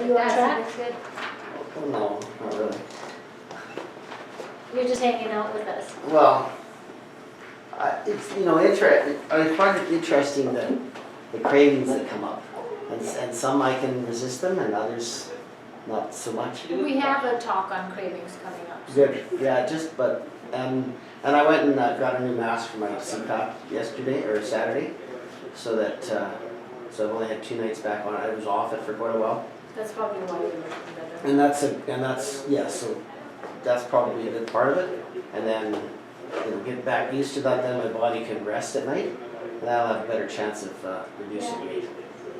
you on track? That's good. Oh, no, not really. You're just hanging out with us. Well, it's, you know, I find it interesting the cravings that come up. And some I can resist them and others not so much. We have a talk on cravings coming up. Good, yeah, and I went and got a new mask for my CPAP yesterday, or Saturday, so I've only had 2 nights back on it. I was off it for quite a while. That's probably why you're looking better. And so that's probably a good part of it. And then, you know, get back used to that, then my body can rest at night, and I'll have a better chance of reducing weight.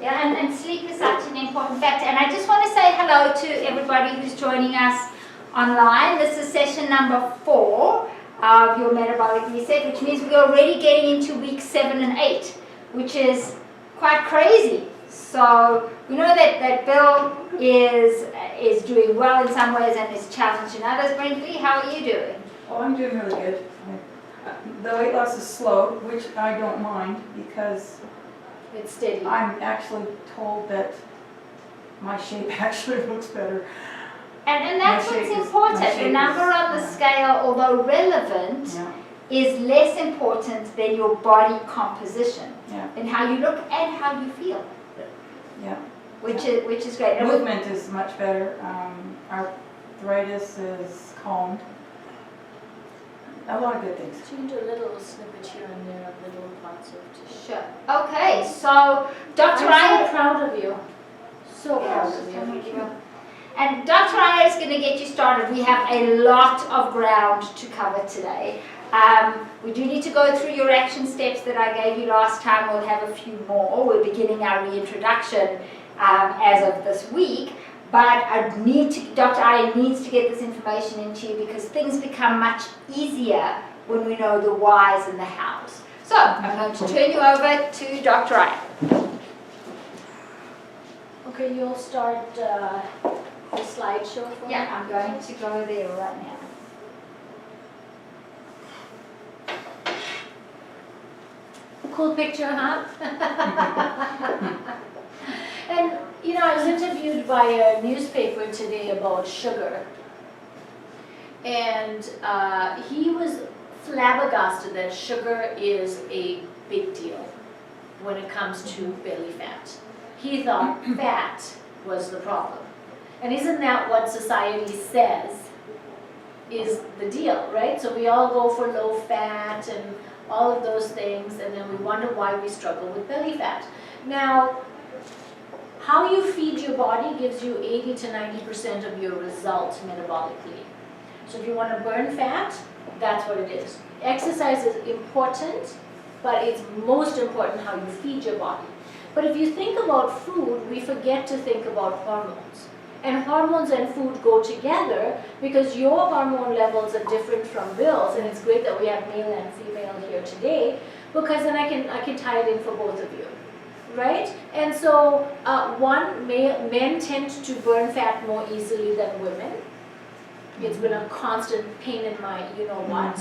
Yeah, and sleep is such an important factor. And I just want to say hello to everybody who's joining us online. This is session number 4 of your metabolic reset, which means we're already getting into week 7 and 8, which is quite crazy. So we know that Bill is doing well in some ways and is challenged in others. Brinkley, how are you doing? Oh, I'm doing really good. The weight loss is slow, which I don't mind because It's steady. I'm actually told that my shape actually looks better. And that's My shape what's is- important. my The shape number is- on the yeah. scale, although relevant, Yeah, is less important than your body composition yeah, and how you look and how you feel, yeah. which is great. And with- Movement is much better. Arthritis is calmed. A lot of good things. So you can do a little snippet here and there of little parts of tissue. Sure. Okay, so Dr. I'm Ryan. so proud of you. So proud of Thank you. you. And Dr. Ryan is going to get you started. We have a lot of ground to cover today. We do need to go through your action steps that I gave you last time. We'll have a few more. We're beginning our reintroduction as of this week. But Dr. Ryan needs to get this information into you because things become much easier when we know the whys and the hows. So I'm going to turn you over to Dr. Ryan. Okay, you'll start the slideshow for me? Yeah, I'm going to go there right now. Cool picture, huh? And, you know, I was interviewed by a newspaper today about sugar. And he was flabbergasted that sugar is a big deal when it comes to belly fat. He thought fat was the problem. And isn't that what society says is the deal, right? So we all go for low fat and all of those things, and then we wonder why we struggle with belly fat. Now, how you feed your body gives you 80 to 90% of your result metabolically. So if you want to burn fat, that's what it is. Exercise is important, but it's most important how you feed your body. But if you think about food, we forget to think about hormones. And hormones and food go together because your hormone levels are different from Bill's, and it's great that we have male and female here today because then I can tie it in for both of you, right? And so men tend to burn fat more easily than women. It's been a constant pain in my you-know-what,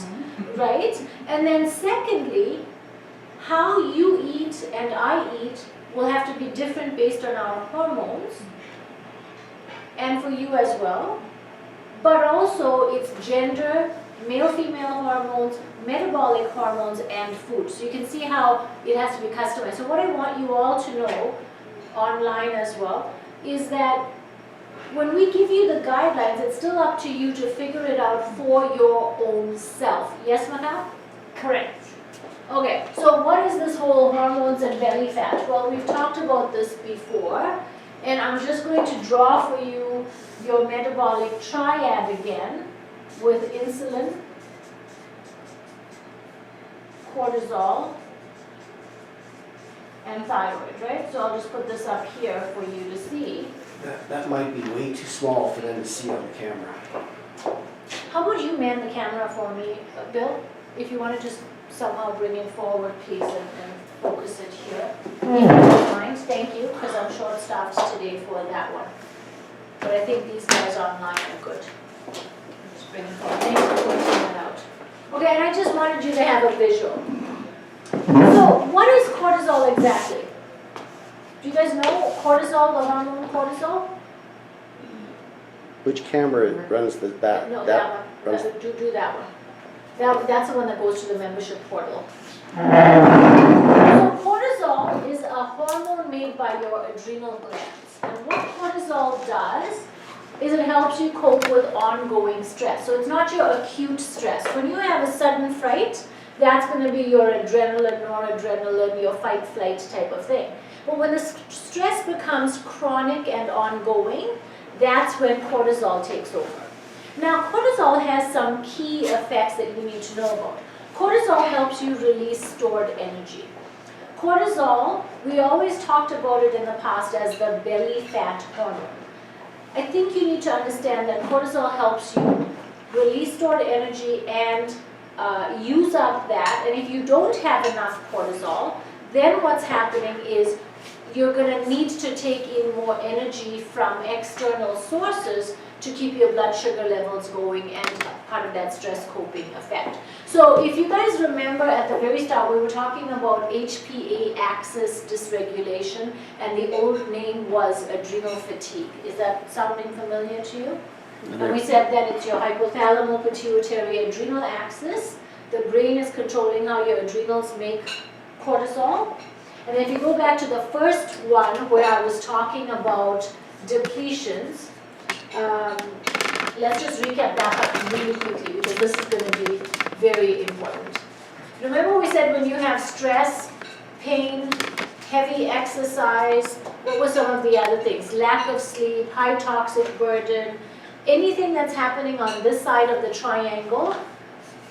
right? And then secondly, how you eat and I eat will have to be different based on our hormones, and for you as well. But also it's gender, male-female hormones, metabolic hormones, and food. So you can see how it has to be customized. So what I want you all to know, online as well, is that when we give you the guidelines, it's still up to you to figure it out for your own self. Yes, Maka? Correct. Okay, so what is this whole hormones and belly fat? Well, we've talked about this before, and I'm just going to draw for you your metabolic triad again with insulin, cortisol, and thyroid, right? So I'll just put this up here for you to see. That might be way too small for them to see on the camera. How about you man the camera for me, Bill? If you want to just somehow bring it forward, please, and focus it here. If you don't mind, thank you, because I'm short-staffed today for that one. But I think these guys online are good. Just bring it forward. Thanks for pointing that out. Okay, and I just wanted you to have a visual. So, what is cortisol exactly? Do you guys know cortisol, the hormone cortisol? Which camera runs that? No, that that one. runs- Do that one. That's the one that goes to the membership portal. So cortisol is a hormone made by your adrenal glands. And what cortisol does is it helps you cope with ongoing stress. So it's not your acute stress. When you have a sudden fright, that's going to be your adrenaline, noradrenaline, your fight-flight type of thing. But when the stress becomes chronic and ongoing, that's when cortisol takes over. Now, cortisol has some key effects that you need to know about. Cortisol helps you release stored energy. Cortisol, we always talked about it in the past as the belly fat hormone. I think you need to understand that cortisol helps you release stored energy and use up that. And if you don't have enough cortisol, then what's happening is you're going to need to take in more energy from external sources to keep your blood sugar levels going and part of that stress coping effect. So if you guys remember at the very start, we were talking about HPA axis dysregulation, and the old name was adrenal fatigue. Is that sounding familiar to you? And we said that it's your hypothalamo pituitary adrenal axis. The brain is controlling how your adrenals make cortisol. And if you go back to the first one where I was talking about depletions, let's just recap that really quickly because this is going to be very important. Remember we said when you have stress, pain, heavy exercise, what were some of the other things? Lack of sleep, high toxic burden, anything that's happening on this side of the triangle.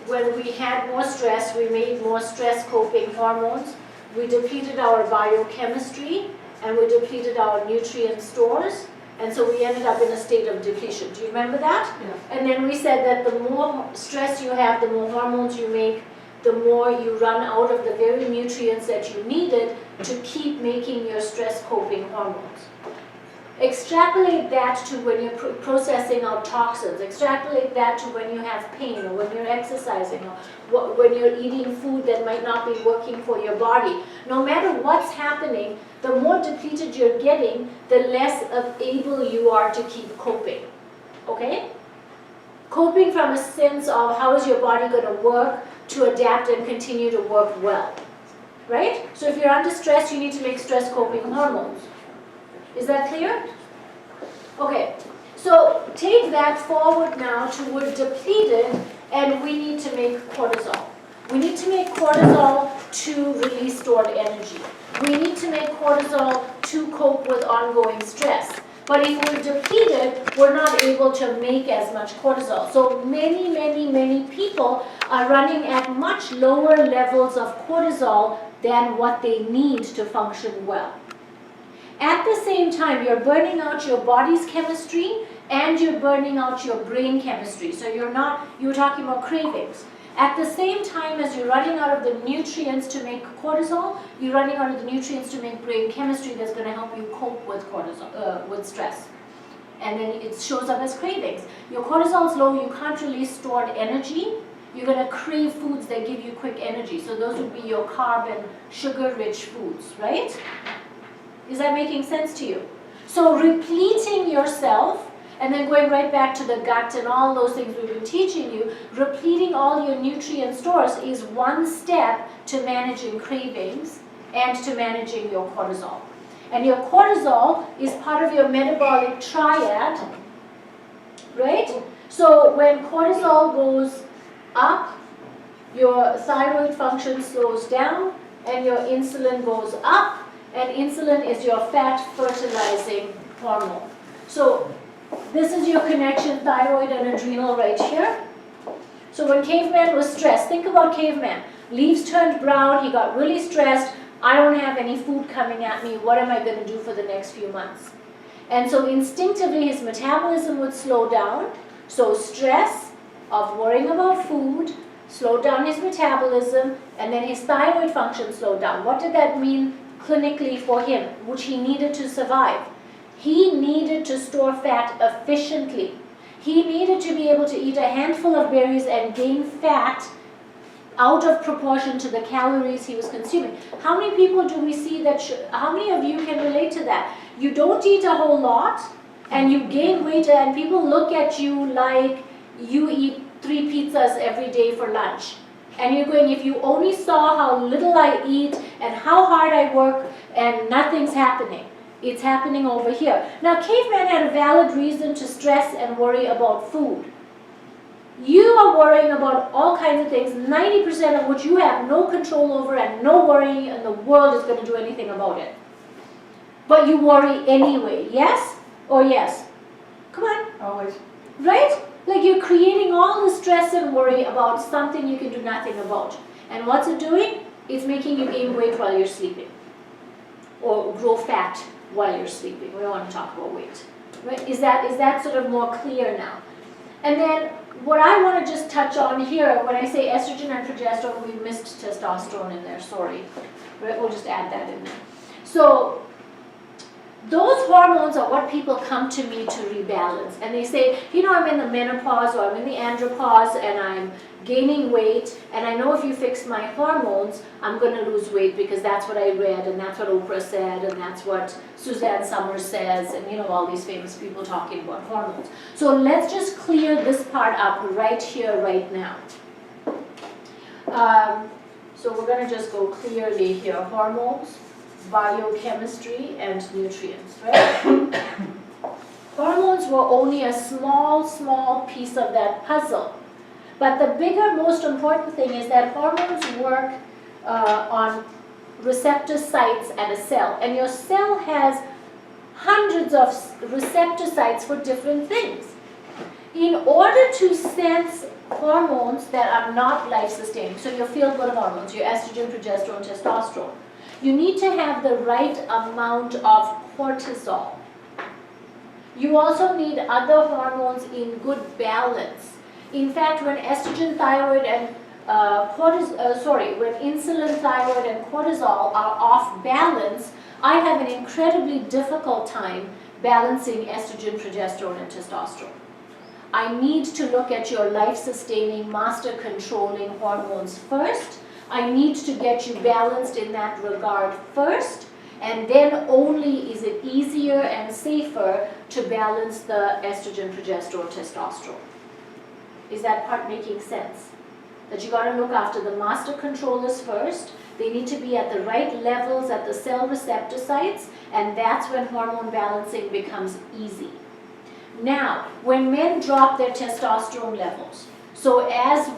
When we had more stress, we made more stress coping hormones. We depleted our biochemistry and we depleted our nutrient stores. And so we ended up in a state of depletion. Do you remember that? Yeah. And then we said that the more stress you have, the more hormones you make, the more you run out of the very nutrients that you needed to keep making your stress coping hormones. Extrapolate that to when you're processing out toxins. Extrapolate that to when you have pain or when you're exercising or when you're eating food that might not be working for your body. No matter what's happening, the more depleted you're getting, the less able you are to keep coping. Okay? Coping from a sense of how is your body going to work to adapt and continue to work well. Right? So if you're under stress, you need to make stress coping hormones. Is that clear? Okay, so take that forward now to we're depleted and we need to make cortisol. We need to make cortisol to release stored energy. We need to make cortisol to cope with ongoing stress. But if we're depleted, we're not able to make as much cortisol. So many people are running at much lower levels of cortisol than what they need to function well. At the same time, you're burning out your body's chemistry and you're burning out your brain chemistry. So you were talking about cravings. At the same time as you're running out of the nutrients to make cortisol, you're running out of the nutrients to make brain chemistry that's going to help you cope with cortisol, with stress. And then it shows up as cravings. Your cortisol is low, you can't release stored energy. You're going to crave foods that give you quick energy. So those would be your carb and sugar-rich foods, right? Is that making sense to you? So repleting yourself, and then going right back to the gut and all those things we've been teaching you, repleting all your nutrient stores is one step to managing cravings and to managing your cortisol. And your cortisol is part of your metabolic triad, right? So when cortisol goes up, your thyroid function slows down and your insulin goes up. And insulin is your fat fertilizing hormone. So this is your connection, thyroid and adrenal right here. So when caveman was stressed, think about caveman. Leaves turned brown, he got really stressed. I don't have any food coming at me. What am I going to do for the next few months? And so instinctively his metabolism would slow down. So stress of worrying about food slowed down his metabolism, and then his thyroid function slowed down. What did that mean clinically for him, which he needed to survive? He needed to store fat efficiently. He needed to be able to eat a handful of berries and gain fat out of proportion to the calories he was consuming. How many people do we see that, how many of you can relate to that? You don't eat a whole lot, and you gain weight and people look at you like you eat 3 pizzas every day for lunch. And you're going, if you only saw how little I eat and how hard I work and nothing's happening. It's happening over here. Now, caveman had a valid reason to stress and worry about food. You are worrying about all kinds of things, 90% of which you have no control over and no worry in the world is going to do anything about it. But you worry anyway, yes or yes? Come on. Always. Right? Like you're creating all the stress and worry about something you can do nothing about. And what's it doing? It's making you gain weight while you're sleeping. Or grow fat while you're sleeping. We don't want to talk about weight. Right? Is that sort of more clear now? And then what I want to just touch on here, when I say estrogen and progesterone, we missed testosterone in there, sorry. Right? We'll just add that in there. So those hormones are what people come to me to rebalance. And they say, you know, I'm in the menopause or I'm in the andropause and I'm gaining weight. And I know if you fix my hormones, I'm going to lose weight because that's what I read and that's what Oprah said and that's what Suzanne Summers says and, you know, all these famous people talking about hormones. So let's just clear this part up right here, right now. So we're going to just go clearly here. Hormones, biochemistry, and nutrients, right? Hormones were only a small piece of that puzzle. But the bigger, most important thing is that hormones work on receptor sites at a cell. And your cell has hundreds of receptor sites for different things. In order to sense hormones that are not life-sustaining, so your feel-good hormones, your estrogen, progesterone, testosterone, you need to have the right amount of cortisol. You also need other hormones in good balance. In fact, when estrogen, thyroid, and when insulin, thyroid, and cortisol are off balance, I have an incredibly difficult time balancing estrogen, progesterone, and testosterone. I need to look at your life-sustaining, master-controlling hormones first. I need to get you balanced in that regard first, and then only is it easier and safer to balance the estrogen, progesterone, testosterone. Is that part making sense? That you got to look after the master controllers first. They need to be at the right levels at the cell receptor sites, and that's when hormone balancing becomes easy. Now, when men drop their testosterone levels, so as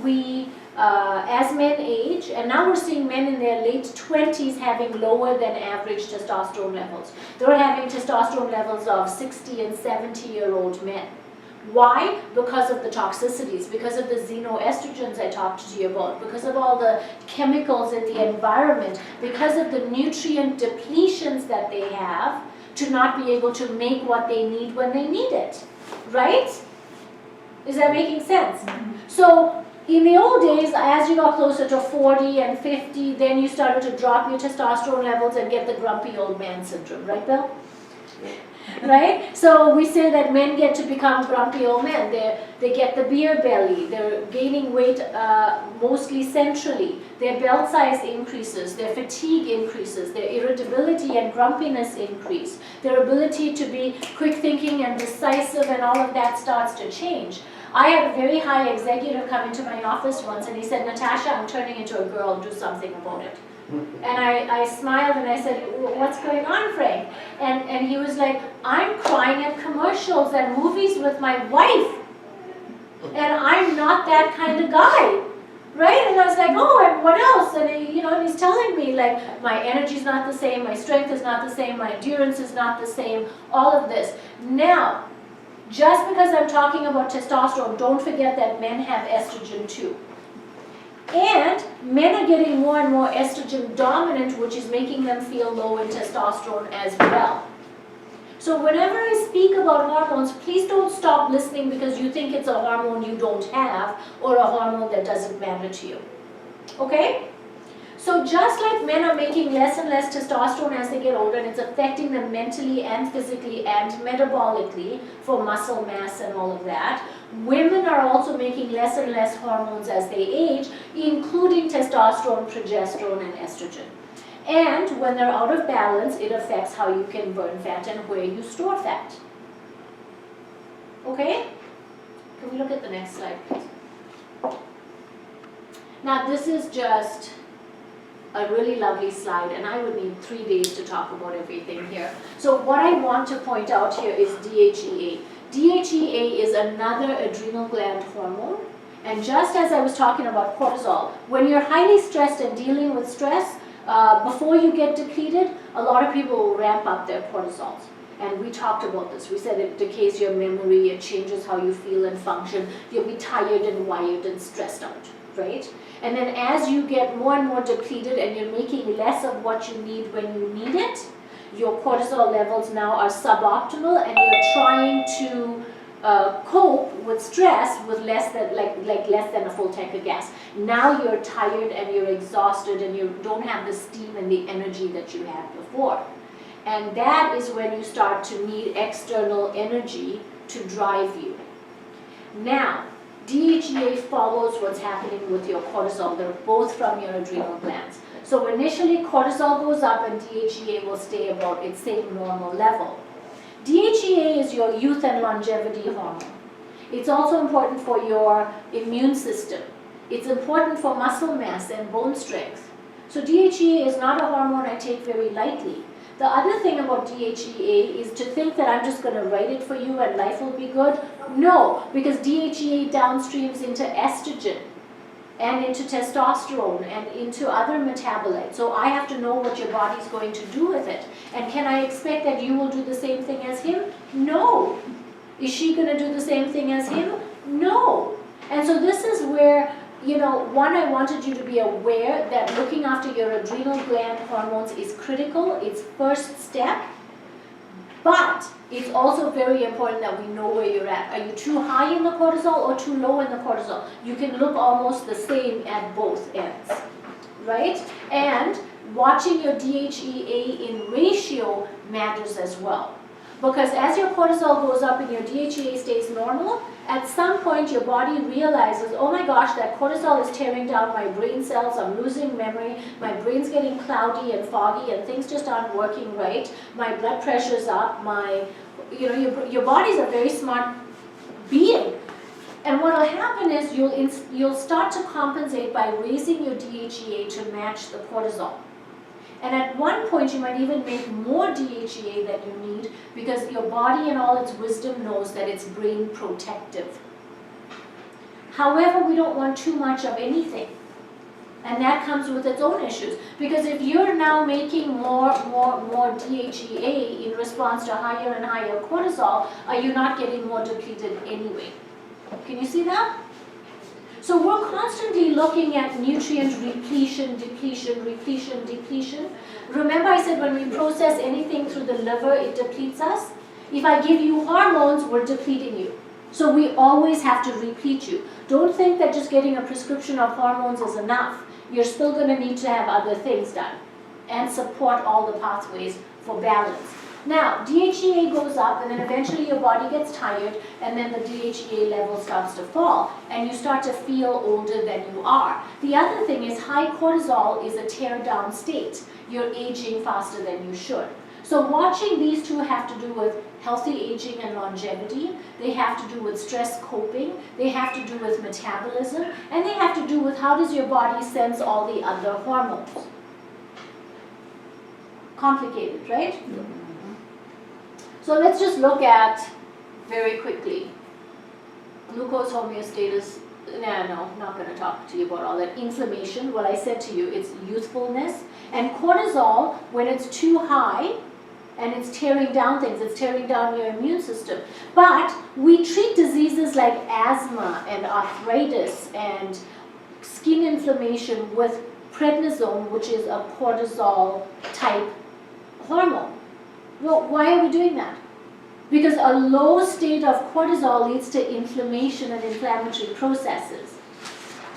men age, and now we're seeing men in their late 20s having lower than average testosterone levels. They're having testosterone levels of 60 and 70-year-old men. Why? Because of the toxicities, because of the xenoestrogens I talked to you about, because of all the chemicals in the environment, because of the nutrient depletions that they have to not be able to make what they need when they need it. Right? Is that making sense? Mm-hmm. So, in the old days, as you got closer to 40 and 50, then you started to drop your testosterone levels and get the grumpy old man syndrome, right, Bill? Right? So we say that men get to become grumpy old men. They get the beer belly. They're gaining weight mostly centrally. Their belt size increases. Their fatigue increases. Their irritability and grumpiness increase. Their ability to be quick thinking and decisive and all of that starts to change. I had a very high executive come into my office once and he said, Natasha, I'm turning into a girl, do something about it. And I smiled and I said, what's going on, Frank? And he was like, I'm crying at commercials and movies with my wife. And I'm not that kind of guy. Right? And I was like, oh, and what else? And and he's telling me, like, my energy's not the same, my strength is not the same, my endurance is not the same, all of this. Now, just because I'm talking about testosterone, don't forget that men have estrogen too. And men are getting more and more estrogen dominant, which is making them feel low in testosterone as well. So whenever I speak about hormones, please don't stop listening because you think it's a hormone you don't have or a hormone that doesn't matter to you. Okay? So just like men are making less and less testosterone as they get older, and it's affecting them mentally and physically and metabolically for muscle mass and all of that, women are also making less and less hormones as they age, including testosterone, progesterone, and estrogen. And when they're out of balance, it affects how you can burn fat and where you store fat. Okay? Can we look at the next slide, please? Now, this is just a really lovely slide, and I would need 3 days to talk about everything here. So what I want to point out here is DHEA. DHEA is another adrenal gland hormone, and just as I was talking about cortisol, when you're highly stressed and dealing with stress, before you get depleted, a lot of people will ramp up their cortisols. And we talked about this. We said it decays your memory, it changes how you feel and function. You'll be tired and wired and stressed out, right? And then as you get more and more depleted and you're making less of what you need when you need it, your cortisol levels now are suboptimal, and you're trying to cope with stress with less than less than a full tank of gas. Now you're tired and you're exhausted and you don't have the steam and the energy that you had before. And that is when you start to need external energy to drive you. Now, DHEA follows what's happening with your cortisol. They're both from your adrenal glands. So initially cortisol goes up and DHEA will stay about its same normal level. DHEA is your youth and longevity hormone. It's also important for your immune system. It's important for muscle mass and bone strength. So DHEA is not a hormone I take very lightly. The other thing about DHEA is to think that I'm just going to write it for you and life will be good. No, because DHEA downstreams into estrogen and into testosterone and into other metabolites. So I have to know what your body's going to do with it. And can I expect that you will do the same thing as him? No. Is she going to do the same thing as him? No. And so this is where, one, I wanted you to be aware that looking after your adrenal gland hormones is critical. It's first step. But it's also very important that we know where you're at. Are you too high in the cortisol or too low in the cortisol? You can look almost the same at both ends, right? And watching your DHEA in ratio matters as well. Because as your cortisol goes up and your DHEA stays normal, at some point your body realizes, oh my gosh, that cortisol is tearing down my brain cells, I'm losing memory, my brain's getting cloudy and foggy and things just aren't working right, my blood pressure's up, your body's a very smart being. And what will happen is you'll start to compensate by raising your DHEA to match the cortisol. And at one point you might even make more DHEA than you need because your body in all its wisdom knows that it's brain protective. However, we don't want too much of anything. And that comes with its own issues. Because if you're now making more DHEA in response to higher and higher cortisol, are you not getting more depleted anyway? Can you see that? So we're constantly looking at nutrient repletion, depletion, repletion, depletion. Remember I said when we process anything through the liver, it depletes us? If I give you hormones, we're depleting you. So we always have to replete you. Don't think that just getting a prescription of hormones is enough. You're still going to need to have other things done and support all the pathways for balance. Now, DHEA goes up and then eventually your body gets tired and then the DHEA level starts to fall and you start to feel older than you are. The other thing is high cortisol is a tear down state. You're aging faster than you should. So watching these two have to do with healthy aging and longevity. They have to do with stress coping. They have to do with metabolism. And they have to do with how does your body sense all the other hormones. Complicated, right? So let's just look at, very quickly, glucose homeostasis. No, not going to talk to you about all that. Inflammation, what I said to you, it's youthfulness. And cortisol, when it's too high, and it's tearing down things, it's tearing down your immune system. But we treat diseases like asthma and arthritis and skin inflammation with prednisone, which is a cortisol type hormone. Well, why are we doing that? Because a low state of cortisol leads to inflammation and inflammatory processes.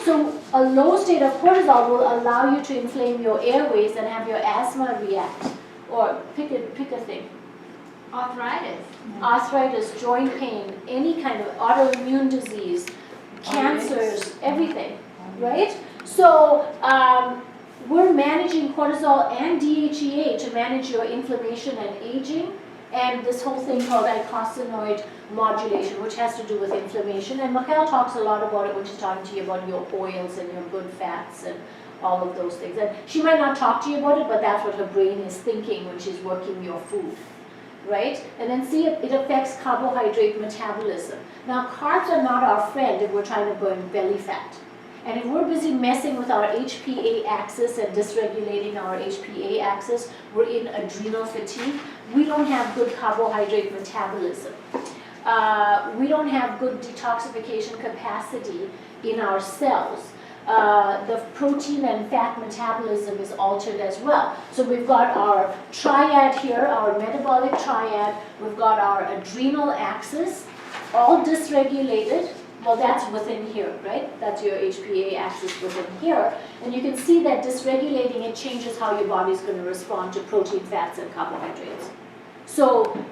So a low state of cortisol will allow you to inflame your airways and have your asthma react. Or pick a thing. Arthritis. Arthritis, joint pain, any kind of autoimmune disease, cancers, everything, right? So we're managing cortisol and DHEA to manage your inflammation and aging. and this whole thing called icosanoid modulation, which has to do with inflammation. And Mikhail talks a lot about it when she's talking to you about your oils and your good fats and all of those things. And she might not talk to you about it, but that's what her brain is thinking when she's working your food, right? And then see, it affects carbohydrate metabolism. Now, carbs are not our friend if we're trying to burn belly fat. And if we're busy messing with our HPA axis and dysregulating our HPA axis, we're in adrenal fatigue. We don't have good carbohydrate metabolism. We don't have good detoxification capacity in our cells. The protein and fat metabolism is altered as well. So we've got our triad here, our metabolic triad. We've got our adrenal axis, all dysregulated. Well, that's within here, right? That's your HPA axis within here. And you can see that dysregulating it changes how your body's going to respond to protein, fats, and carbohydrates. So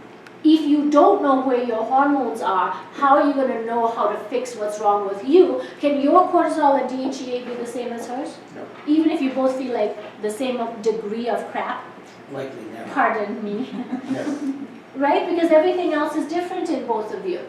if you don't know where your hormones are, how are you going to know how to fix what's wrong with you? Can your cortisol and DHEA be the same as hers? No. Even if you both feel like the same degree of crap? Likely never. Pardon me. Never. Right? Because everything else is different in both of you.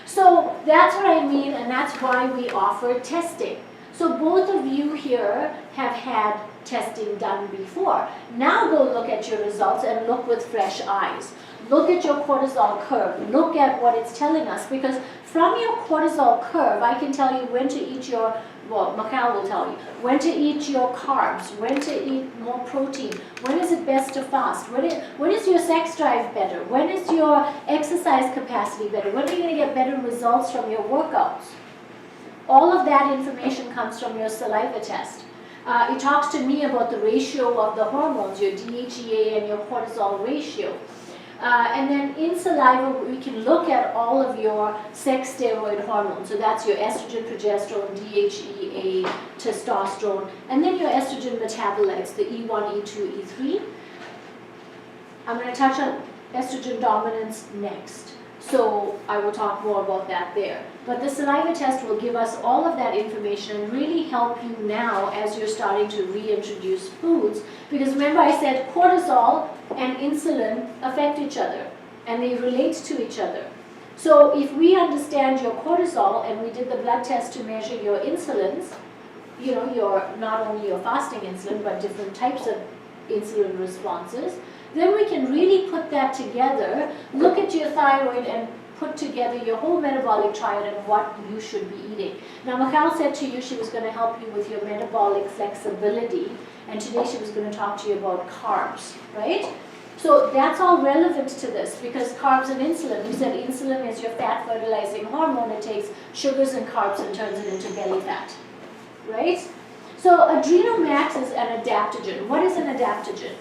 So that's what I mean, and that's why we offer testing. So both of you here have had testing done before. Now go look at your results and look with fresh eyes. Look at your cortisol curve. Look at what it's telling us, because from your cortisol curve, I can tell you when to eat your, well, Mikhail will tell you, when to eat your carbs, when to eat more protein, when is it best to fast, when is your sex drive better, when is your exercise capacity better, when are you going to get better results from your workouts. All of that information comes from your saliva test. It talks to me about the ratio of the hormones, your DHEA and your cortisol ratio. And then in saliva, we can look at all of your sex steroid hormones. So that's your estrogen, progesterone, DHEA, testosterone, and then your estrogen metabolites, the E1, E2, E3. I'm going to touch on estrogen dominance next. So I will talk more about that there. But the saliva test will give us all of that information and really help you now as you're starting to reintroduce foods. Because remember I said cortisol and insulin affect each other and they relate to each other. So if we understand your cortisol and we did the blood test to measure your insulins, you know, your not only your fasting insulin but different types of insulin responses, then we can really put that together, look at your thyroid and put together your whole metabolic triad and what you should be eating. Now, Mikhail said to you she was going to help you with your metabolic flexibility, and today she was going to talk to you about carbs, right? So that's all relevant to this because carbs and insulin, we said insulin is your fat fertilizing hormone. It takes sugars and carbs and turns it into belly fat, right? So adrenal max is an adaptogen. What is an adaptogen?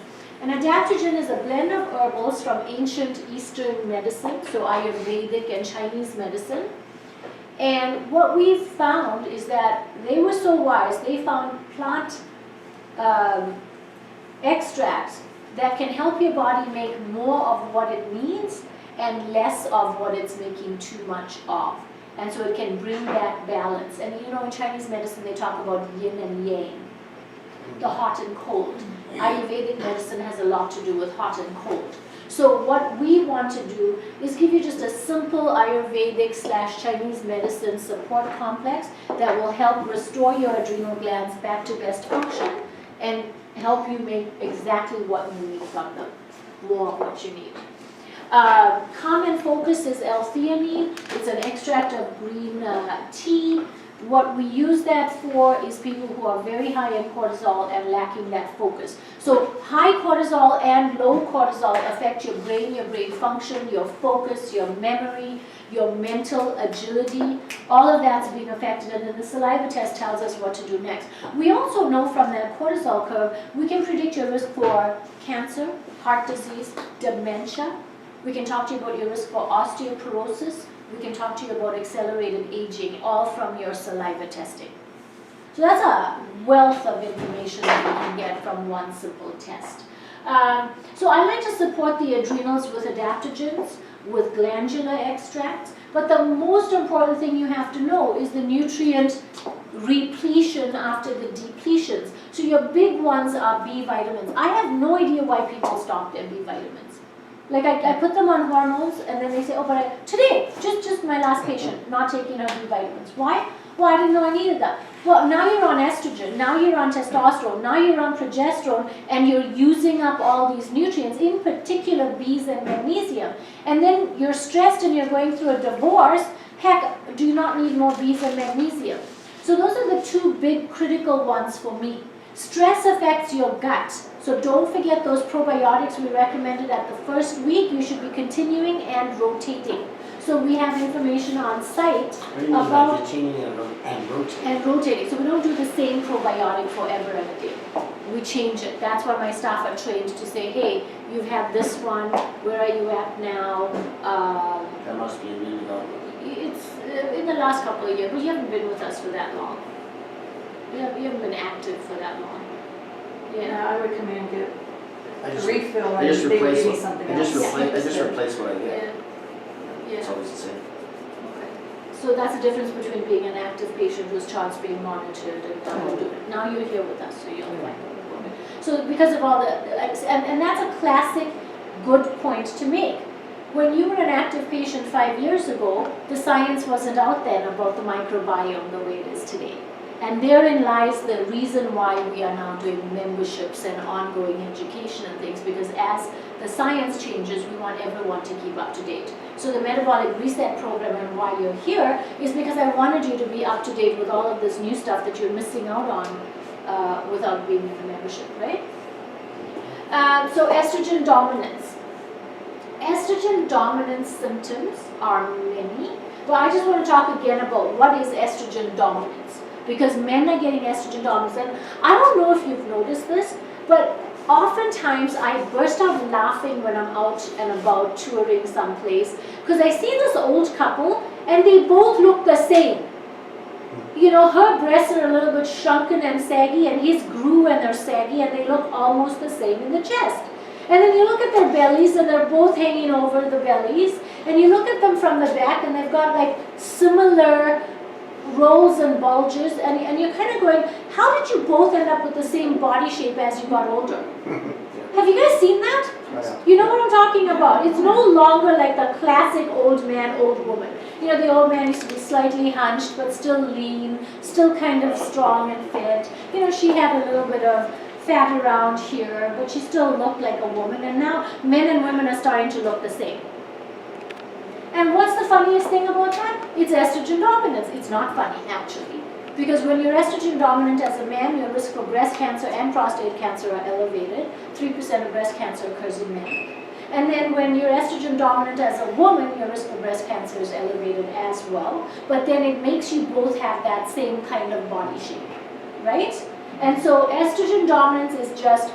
An adaptogen is a blend of herbals from ancient Eastern medicine, so Ayurvedic and Chinese medicine. And what we've found is that they were so wise, they found plant extracts that can help your body make more of what it needs and less of what it's making too much of. And so it can bring that balance. And you know, in Chinese medicine, they talk about yin and yang, the hot and cold. Ayurvedic medicine has a lot to do with hot and cold. So what we want to do is give you just a simple Ayurvedic / Chinese medicine support complex that will help restore your adrenal glands back to best function and help you make exactly what you need from them, more of what you need. Common focus is L-theanine. It's an extract of green tea. What we use that for is people who are very high in cortisol and lacking that focus. So high cortisol and low cortisol affect your brain function, your focus, your memory, your mental agility. All of that's being affected, and then the saliva test tells us what to do next. We also know from that cortisol curve, we can predict your risk for cancer, heart disease, dementia. We can talk to you about your risk for osteoporosis. We can talk to you about accelerated aging, all from your saliva testing. So that's a wealth of information that we can get from one simple test. So I like to support the adrenals with adaptogens, with glandular extracts, but the most important thing you have to know is the nutrient repletion after the depletions. So your big ones are B vitamins. I have no idea why people stop their B vitamins. Like I put them on hormones and then they say, oh, but today, just my last patient, not taking her B vitamins. Why? Well, I didn't know I needed that. Well, now you're on estrogen, now you're on testosterone, now you're on progesterone, and you're using up all these nutrients, in particular B's and magnesium. And then you're stressed and you're going through a divorce. Heck, do you not need more B's and magnesium? So those are the two big critical ones for me. Stress affects your gut. So don't forget those probiotics we recommended at the first week. You should be continuing and rotating. So we have information on site about continuing and rotating. and rotating. So we don't do the same probiotic forever and a day. We change it. That's why my staff are trained to say, hey, you've had this one, where are you at now? That must be a new development. It's in the last couple of years, but you haven't been with us for that long. You haven't been active for that long. Yeah, I would come in and get I a just, refill I and just they would replace give me what, something I else. just replace what I get. Yeah. It's Yeah. always the same. Okay. So that's the difference between being an active patient whose charts being monitored and double doing it. Now you're here with us, so you'll find out. So because of all the, and that's a classic good point to make. When you were an active patient 5 years ago, the science wasn't out then about the microbiome the way it is today. And therein lies the reason why we are now doing memberships and ongoing education and things, because as the science changes, we want everyone to keep up to date. So the Metabolic Reset program and why you're here is because I wanted you to be up to date with all of this new stuff that you're missing out on without being in the membership, right? So estrogen dominance. Estrogen dominance symptoms are many, but I just want to talk again about what is estrogen dominance, because men are getting estrogen dominance, and I don't know if you've noticed this, but oftentimes I burst out laughing when I'm out and about touring someplace, because I see this old couple and they both look the same. You know, her breasts are a little bit shrunken and saggy, and his grew and they're saggy, and they look almost the same in the chest. And then you look at their bellies and they're both hanging over the bellies, and you look at them from the back and they've got like similar rolls and bulges, and you're kind of going, how did you both end up with the same body shape as you got older? Have you guys seen that? Yeah. You know what I'm talking about? It's no longer like the classic old man, old woman. You know, the old man used to be slightly hunched but still lean, still kind of strong and fit. You know, she had a little bit of fat around here, but she still looked like a woman, and now men and women are starting to look the same. And what's the funniest thing about that? It's estrogen dominance. It's not funny, actually. Because when you're estrogen dominant as a man, your risk for breast cancer and prostate cancer are elevated. 3% of breast cancer occurs in men. And then when you're estrogen dominant as a woman, your risk for breast cancer is elevated as well. But then it makes you both have that same kind of body shape, right? And so estrogen dominance is just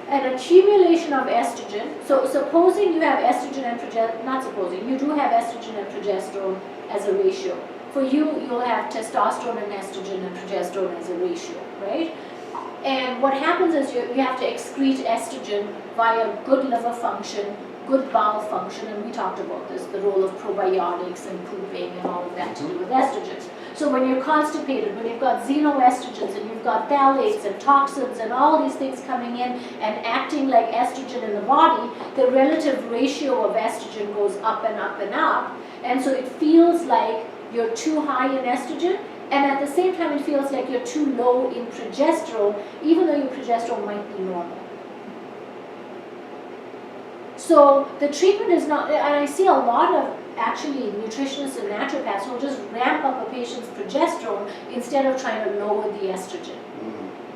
an accumulation of estrogen. So supposing you have estrogen and progesterone, not supposing, you do have estrogen and progesterone as a ratio. For you, you'll have testosterone and estrogen and progesterone as a ratio, right? And what happens is you have to excrete estrogen via good liver function, good bowel function, and we talked about this, the role of probiotics and pooping and all of that to do with estrogens. So when you're constipated, when you've got xenoestrogens and you've got phthalates and toxins and all these things coming in and acting like estrogen in the body, the relative ratio of estrogen goes up and up and up. And so it feels like you're too high in estrogen, and at the same time it feels like you're too low in progesterone, even though your progesterone might be normal. So the treatment is not, and I see a lot of actually nutritionists and naturopaths who will just ramp up a patient's progesterone instead of trying to lower the estrogen.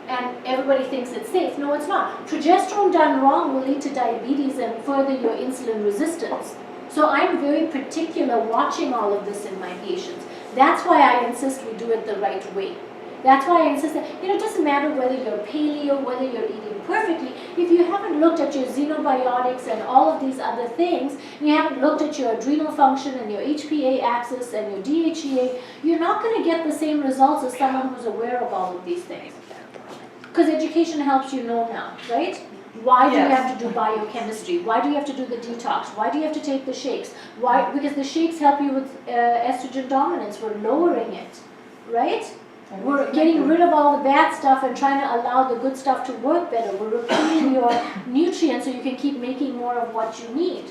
And everybody thinks it's safe. No, it's not. Progesterone done wrong will lead to diabetes and further your insulin resistance. So I'm very particular watching all of this in my patients. That's why I insist we do it the right way. That's why I insist that, you know, it doesn't matter whether you're paleo, whether you're eating perfectly. If you haven't looked at your xenobiotics and all of these other things, and you haven't looked at your adrenal function and your HPA axis and your DHEA, you're not going to get the same results as someone who's aware of all of these things. Because education helps you know now, right? Why do you have to do biochemistry? Why do you have to do the detox? Why do you have to take the shakes? Why? Because the shakes help you with estrogen dominance. We're lowering it, right? We're getting rid of all the bad stuff and trying to allow the good stuff to work better. We're repleting your nutrients so you can keep making more of what you need.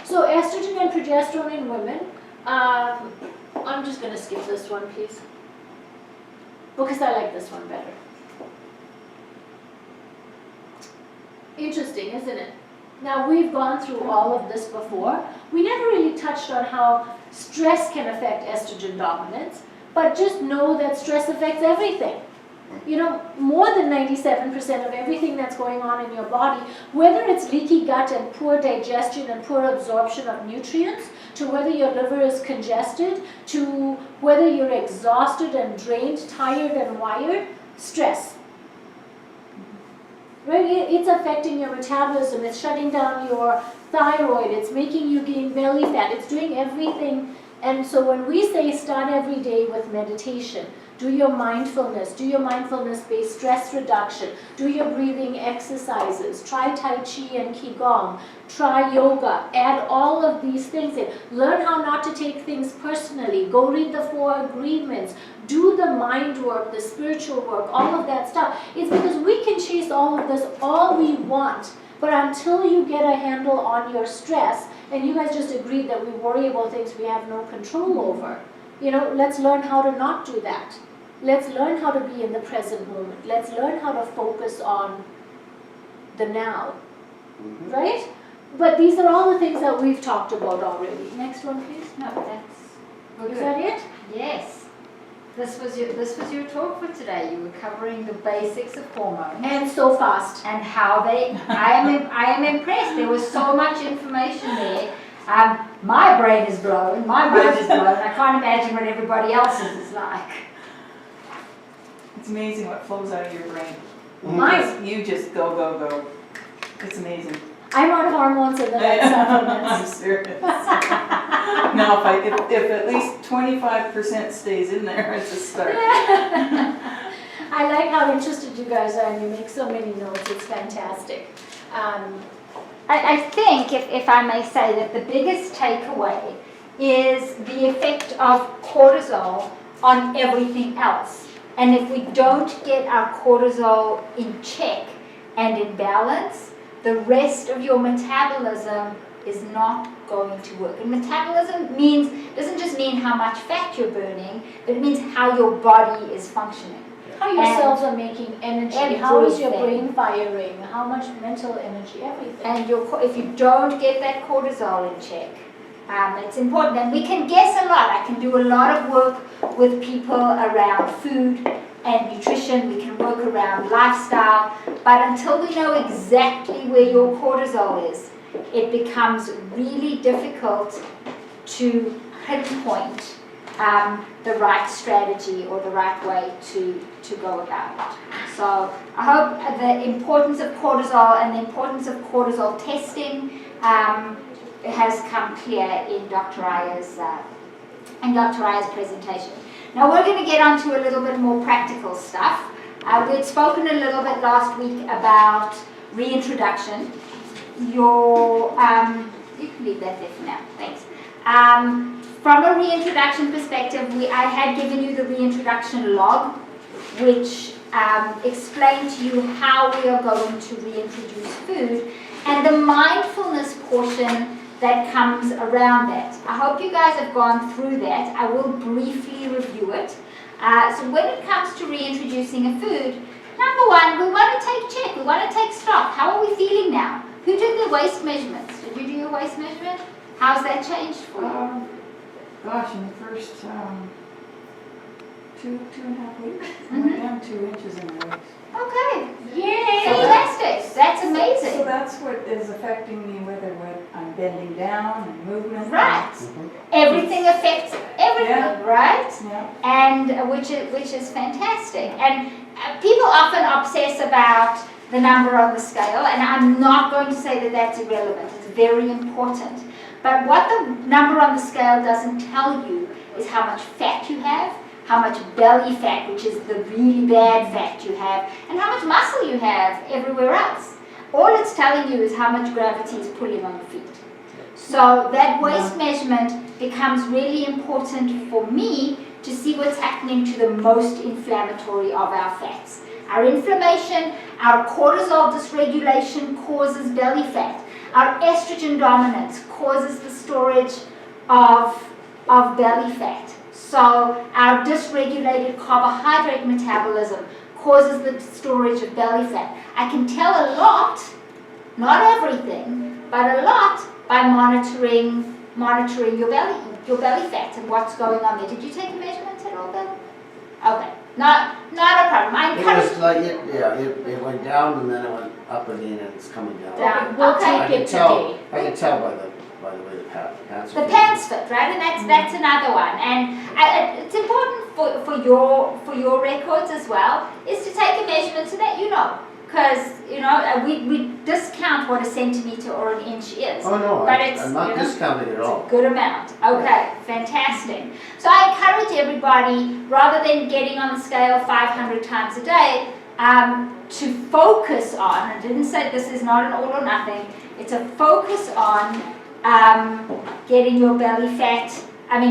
So estrogen and progesterone in women, I'm just going to skip this one, please, because I like this one better. Interesting, isn't it? Now, we've gone through all of this before. We never really touched on how stress can affect estrogen dominance, but just know that stress affects everything. You know, more than 97% of everything that's going on in your body, whether it's leaky gut and poor digestion and poor absorption of nutrients, to whether your liver is congested, to whether you're exhausted and drained, tired and wired, stress. Right? It's affecting your metabolism, it's shutting down your thyroid, it's making you gain belly fat, it's doing everything. And so when we say start every day with meditation, do your mindfulness-based stress reduction, do your breathing exercises, try Tai Chi and Qigong, try yoga, add all of these things in. Learn how not to take things personally, go read the 4 agreements, do the mind work, the spiritual work, all of that stuff. It's because we can chase all of this all we want, but until you get a handle on your stress, and you guys just agreed that we worry about things we have no control over, you know, let's learn how to not do that. Let's learn how to be in the present moment. Let's learn how to focus on the now, right? But these are all the things that we've talked about already. Next one, please. No, that's... Is that it? Yes. This was your talk for today. You were covering the basics of hormones. And so fast. And how they... I am impressed. There was so much information there. My brain is blown. My mind is blown. I can't imagine what everybody else's is like. It's amazing what flows out of your brain. Mine. You just go, go, go. It's amazing. I'm on hormones and then I'm supplements. serious. No, if at least 25% stays in there, it's a start. I like how interested you guys are and you make so many notes. It's fantastic. I think, if I may say, that the biggest takeaway is the effect of cortisol on everything else. And if we don't get our cortisol in check and in balance, the rest of your metabolism is not going to work. And metabolism doesn't just mean how much fat you're burning, but it means how your body is functioning. How your cells are making energy, how is your everything. brain firing, how much mental energy, everything. And if you don't get that cortisol in check, it's important. And we can guess a lot. I can do a lot of work with people around food and nutrition. We can work around lifestyle. But until we know exactly where your cortisol is, it becomes really difficult to pinpoint the right strategy or the right way to go about it. So I hope the importance of cortisol and the importance of cortisol testing has come clear in Dr. Aya's presentation. Now we're going to get on to a little bit more practical stuff. We'd spoken a little bit last week about reintroduction. You can leave that there for now, thanks. From a reintroduction perspective, I had given you the reintroduction log, which explained to you how we are going to reintroduce food, and the mindfulness portion that comes around that. I hope you guys have gone through that. I will briefly review it. So when it comes to reintroducing a food, number one, we want to take check, we want to take stock. How are we feeling now? Who did their waist measurements? Did you do your waist measurement? How's that changed for you? Gosh, in the first 2.5 weeks, I went down 2 inches in my waist. Okay. Yay! Fantastic. That's So amazing. that's what is affecting me, whether I'm bending down and movement. Right. Everything affects everything, Yeah. right? Yeah. And which is fantastic. And people often obsess about the number on the scale, and I'm not going to say that that's irrelevant. It's very important. But what the number on the scale doesn't tell you is how much fat you have, how much belly fat, which is the really bad fat you have, and how much muscle you have everywhere else. All it's telling you is how much gravity is pulling on your feet. So that waist measurement becomes really important for me to see what's happening to the most inflammatory of our fats. Our inflammation, our cortisol dysregulation causes belly fat. Our estrogen dominance causes the storage of belly fat. So our dysregulated carbohydrate metabolism causes the storage of belly fat. I can tell a lot, not everything, but a lot by monitoring your belly fat and what's going on there. Did you take a measurement at all, Bill? Okay, not a problem. I It encourage. was like, it went down and then it went up again and it's coming down. Down. We'll Okay. I take it can tell, today. I can tell by the way the pants The are. pants fit, right? And that's another one. And it's important for your records as well, is to take a measurement so that you know. Because, we discount what a centimeter or an inch is. Oh, no, But I'm not discounting at all. Good amount. Okay, fantastic. So I encourage everybody, rather than getting on the scale 500 times a day, to focus on, I didn't say this is not an all or nothing, it's a focus on getting your belly fat,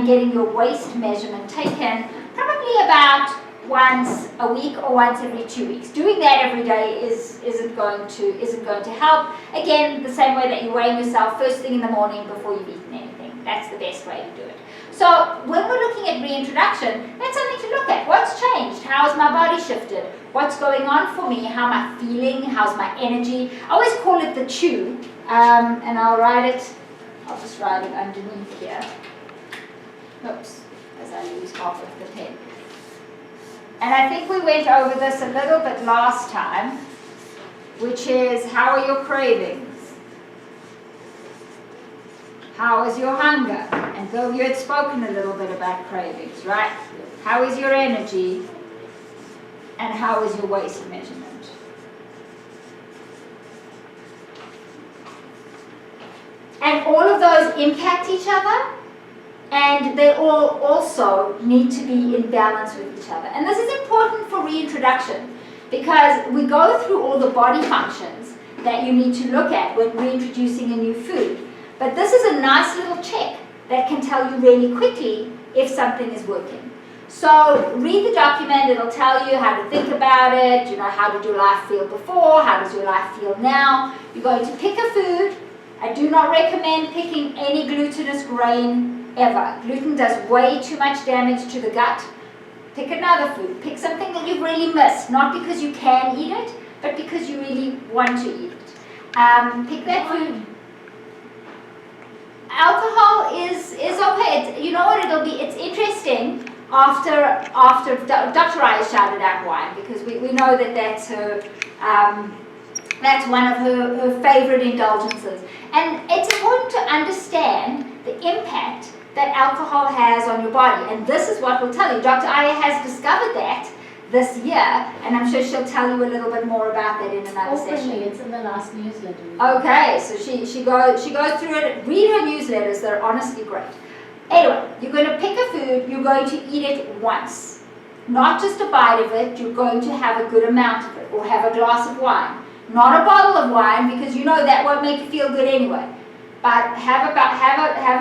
getting your waist measurement taken probably about once a week or once every 2 weeks. Doing that every day isn't going to help. Again, the same way that you're weighing yourself first thing in the morning before you've eaten anything. That's the best way to do it. So when we're looking at reintroduction, that's something to look at. What's changed? How has my body shifted? What's going on for me? How am I feeling? How's my energy? I always call it the chew, and I'll just write it underneath here. Oops, as I lose half of the pen. And I think we went over this a little bit last time, which is, how are your cravings? How is your hunger? And though you had spoken a little bit about cravings, right? How is your energy? And how is your waist measurement? And all of those impact each other, and they all also need to be in balance with each other. And this is important for reintroduction, because we go through all the body functions that you need to look at when reintroducing a new food. But this is a nice little check that can tell you really quickly if something is working. So read the document, it'll tell you how to think about it, how did your life feel before, how does your life feel now. You're going to pick a food. I do not recommend picking any glutinous grain ever. Gluten does way too much damage to the gut. Pick another food. Pick something that you've really missed, not because you can eat it, but because you really want to eat it. Pick that food. Alcohol is okay. You know what it'll be? It's interesting after Dr. Raya shouted out wine, because we know that that's her. That's one of her favorite indulgences. And it's important to understand the impact that alcohol has on your body. And this is what we'll tell you. Dr. Aya has discovered that this year, and I'm sure she'll tell you a little bit more about that in another session. Openly, it's in the last newsletter. Okay, so she goes through it. Read her newsletters, they're honestly great. Anyway, you're going to pick a food, you're going to eat it once. Not just a bite of it, you're going to have a good amount of it, or have a glass of wine. Not a bottle of wine, because you know that won't make you feel good anyway. But have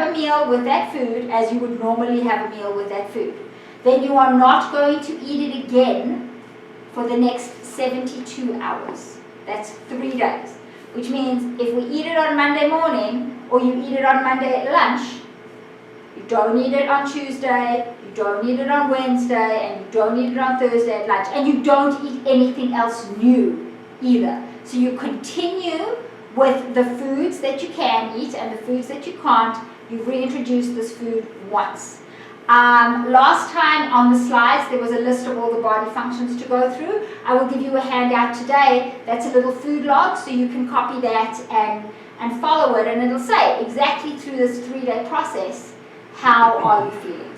a meal with that food as you would normally have a meal with that food. Then you are not going to eat it again for the next 72 hours. That's 3 days. Which means if we eat it on Monday morning, or you eat it on Monday at lunch, you don't eat it on Tuesday, you don't eat it on Wednesday, and you don't eat it on Thursday at lunch. And you don't eat anything else new either. So you continue with the foods that you can eat and the foods that you can't. You've reintroduced this food once. Last time on the slides there was a list of all the body functions to go through. I will give you a handout today that's a little food log, so you can copy that and follow it, and it'll say exactly through this 3-day process, how are you feeling?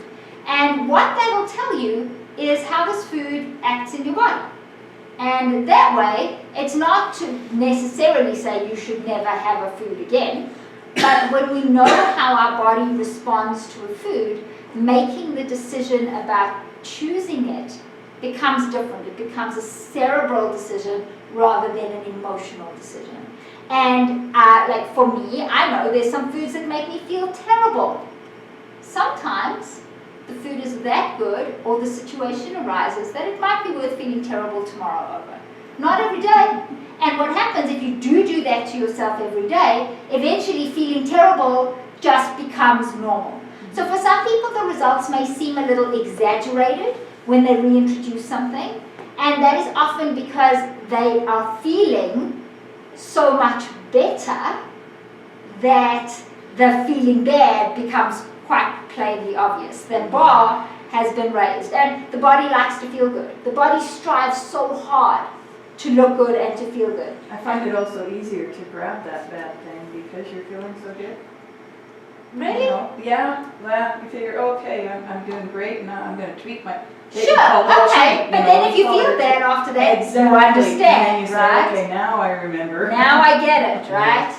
And what that'll tell you is how this food acts in your body. And that way, it's not to necessarily say you should never have a food again, but when we know how our body responds to a food, making the decision about choosing it becomes different. It becomes a cerebral decision rather than an emotional decision. And like for me, I know there's some foods that make me feel terrible. Sometimes the food food is that good or the situation arises that it might be worth feeling terrible tomorrow over. Not every day. And what happens if you do that to yourself every day, eventually feeling terrible just becomes normal. So for some people the results may seem a little exaggerated when they reintroduce something, and that is often because they are feeling so much better that the feeling bad becomes quite plainly obvious. The bar has been raised, and the body likes to feel good. The body strives so hard to look good and to feel good. I find it also easier to grab that bad thing because you're feeling so good. Really? You know? Yeah, well, you figure, okay, I'm doing great, now I'm going to tweak my... Sure, okay, but then if you feel bad after that, exactly. you understand, And then you say, right? okay, now I remember. Now I get it, right?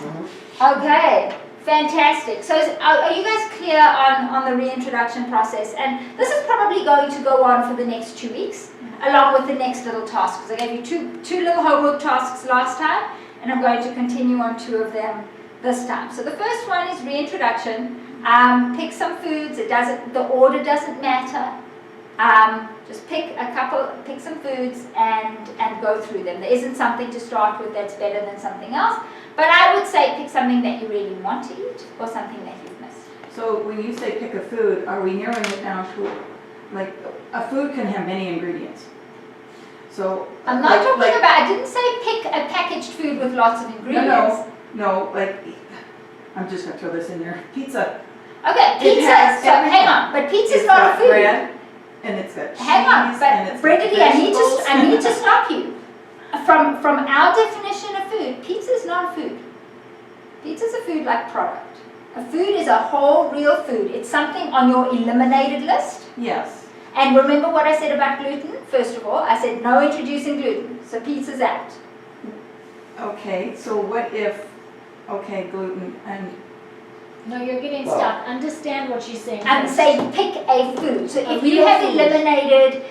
Okay, fantastic. So are you guys clear on the reintroduction process? And this is probably going to go on for the next 2 weeks, along with the next little task, because I gave you two little homework tasks last time, and I'm going to continue on 2 of them this time. So the first one is reintroduction. Pick some foods. The order doesn't matter. Just pick some foods and go through them. There isn't something to start with that's better than something else, but I would say pick something that you really want to eat or something that you've missed. So when you say pick a food, are we narrowing it down to, like, a food can have many ingredients? So I'm not talking about, I didn't say pick a packaged food with lots of ingredients. No, like, I'm just going to throw this in there. Pizza. Okay, It pizza, has so everything. hang on, but pizza's It's not a got food. bread, and it's got cheese, Hang on, and but it's Brenda, got I need to vegetables. stop you. From our definition of food, pizza is not a food. Pizza is a food-like product. A food is a whole, real food. It's something on your eliminated list. Yes. And remember what I said about gluten? First of all, I said no introducing gluten. So pizza's out. Okay, so what if, okay, gluten, and No, you're getting Well- stuck. Understand what she's saying. I'm first. saying pick a food. So A if you real have food. eliminated,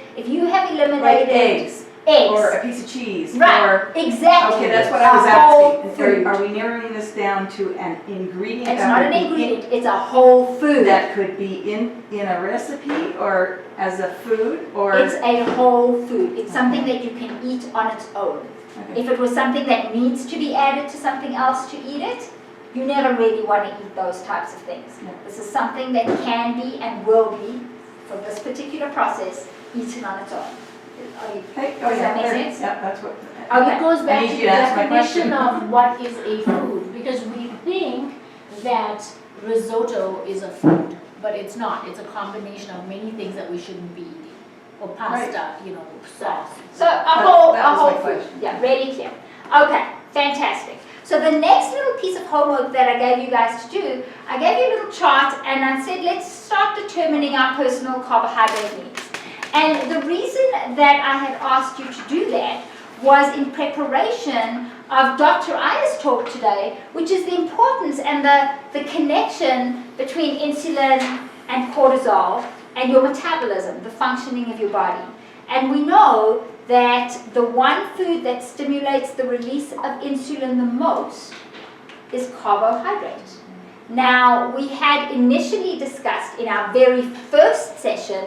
like eggs, eggs, or a piece of cheese, right, or, exactly. okay, that's what I was A whole asking. food. Are we narrowing this down to an ingredient? It's that not would an be in- ingredient, it's a whole food. That could be in a recipe, or as a food, or? It's a whole food. It's something that you can eat on its own. Okay. If it was something that needs to be added to something else to eat it, you never really want to eat those types of things. No. This is something that can be and will be, for this particular process, eaten on its own. Are you- Hey, Does that make there. sense? Yeah, that's what. Okay. It goes I back need to you the to ask my definition question. of what is a food, because we think that risotto is a food, but it's not. It's a combination of many things that we shouldn't be eating, or pasta, sauce. So a That whole was my food. question. Yeah, really clear. Okay, fantastic. So the next little piece of homework that I gave you guys to do, I gave you a little chart and I said let's start determining our personal carbohydrate needs. And the reason that I had asked you to do that was in preparation of Dr. Aya's talk today, which is the importance and the connection between insulin and cortisol and your metabolism, the functioning of your body. And we know that the one food that stimulates the release of insulin the most is carbohydrate. Now, we had initially discussed in our very first session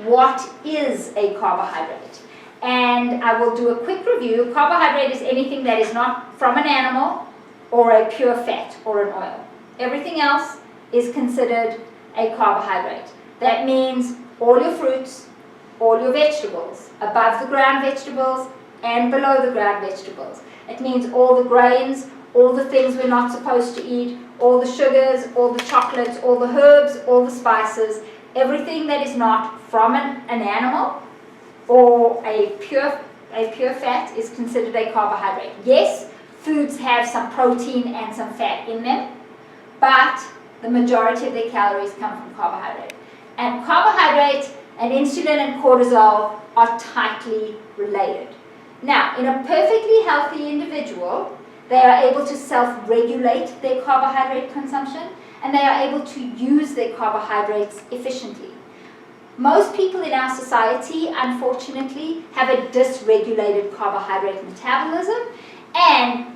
what is a carbohydrate. And I will do a quick review. Carbohydrate is anything that is not from an animal or a pure fat or an oil. Everything else is considered a carbohydrate. That means all your fruits, all your vegetables, above the ground vegetables and below the ground vegetables. It means all the grains, all the things we're not supposed to eat, all the sugars, all the chocolates, all the herbs, all the spices, everything that is not from an animal or a pure fat is considered a carbohydrate. Yes, foods have some protein and some fat in them, but the majority of their calories come from carbohydrate. And carbohydrate and insulin and cortisol are tightly related. Now, in a perfectly healthy individual, they are able to self-regulate their carbohydrate consumption and they are able to use their carbohydrates efficiently. Most people in our society, unfortunately, have a dysregulated carbohydrate metabolism, and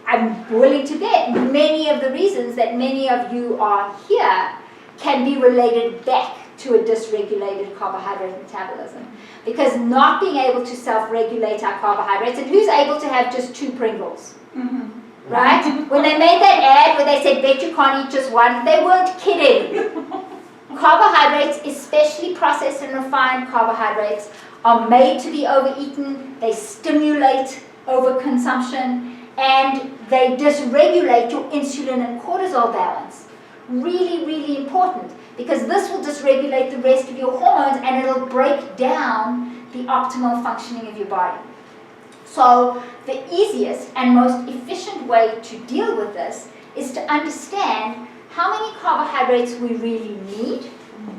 I'm willing to bet many of the reasons that many of you are here can be related back to a dysregulated carbohydrate metabolism. Because not being able to self-regulate our carbohydrates, and who's able to have just 2 Pringles? Right? When they made that ad where they said, bet you can't eat just one, they weren't kidding. Carbohydrates, especially processed and refined carbohydrates, are made to be overeaten. They stimulate overconsumption, and they dysregulate your insulin and cortisol balance. Really, really important, because this will dysregulate the rest of your hormones and it'll break down the optimal functioning of your body. So the easiest and most efficient way to deal with this is to understand how many carbohydrates we really need,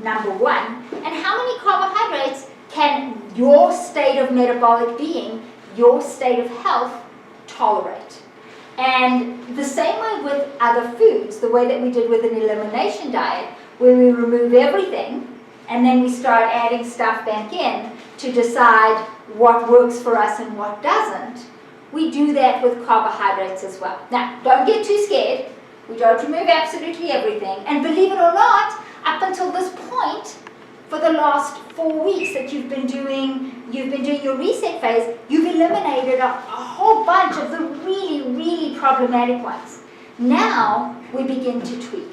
number one, and how many carbohydrates can your state of metabolic being, your state of health, tolerate. And the same way with other foods, the way that we did with an elimination diet, where we remove everything and then we start adding stuff back in to decide what works for us and what doesn't, we do that with carbohydrates as well. Now, don't get too scared. We don't remove absolutely everything. And believe it or not, up until this point, for the last 4 weeks that you've been doing your reset phase, you've eliminated a whole bunch of the really, really problematic ones. Now we begin to tweak.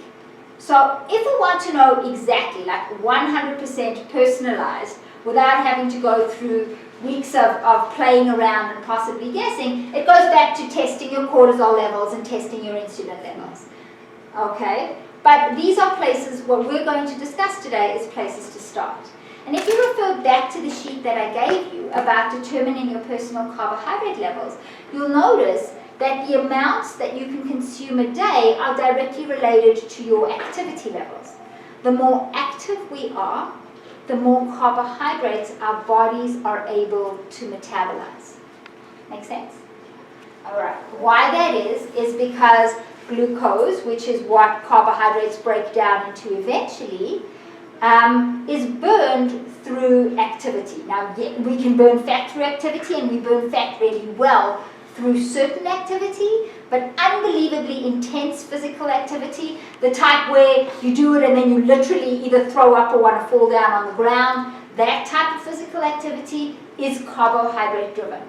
So if we want to know exactly, like 100% personalized, without having to go through weeks of playing around and possibly guessing, it goes back to testing your cortisol levels and testing your insulin levels. Okay? But these are places, what we're going to discuss today is places to start. And if you refer back to the sheet that I gave you about determining your personal carbohydrate levels, you'll notice that the amounts that you can consume a day are directly related to your activity levels. The more active we are, the more carbohydrates our bodies are able to metabolize. Make sense? All right. Why that is because glucose, which is what carbohydrates break down into eventually, is burned through activity. Now, we can burn fat through activity, and we burn fat really well through certain activity, but unbelievably intense physical activity, the type where you do it and then you literally either throw up or want to fall down on the ground, that type of physical activity is carbohydrate driven.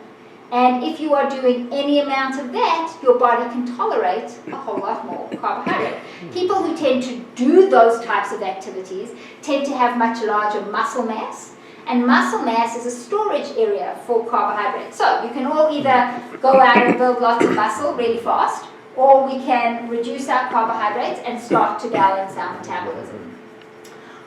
And if you are doing any amount of that, your body can tolerate a whole lot more carbohydrate. People who tend to do those types of activities tend to have much larger muscle mass, and muscle mass is a storage area for carbohydrates. So you can all either go out and build lots of muscle really fast, or we can reduce our carbohydrates and start to balance our metabolism.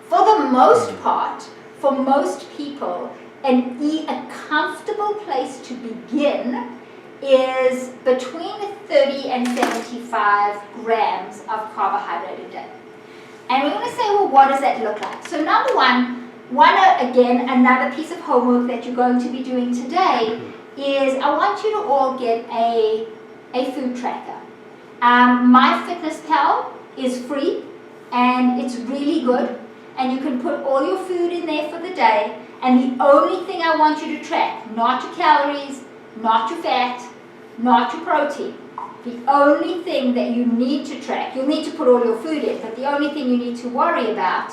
For the most part, for most people, a comfortable place to begin is between 30 and 75 grams of carbohydrate a day. And we're going to say, well, what does that look like? So number one, again, another piece of homework that you're going to be doing today is I want you to all get a food tracker. MyFitnessPal is free and it's really good, and you can put all your food in there for the day, and the only thing I want you to track, not your calories, not your fat, not your protein. The only thing that you need to track, you'll need to put all your food in, but the only thing you need to worry about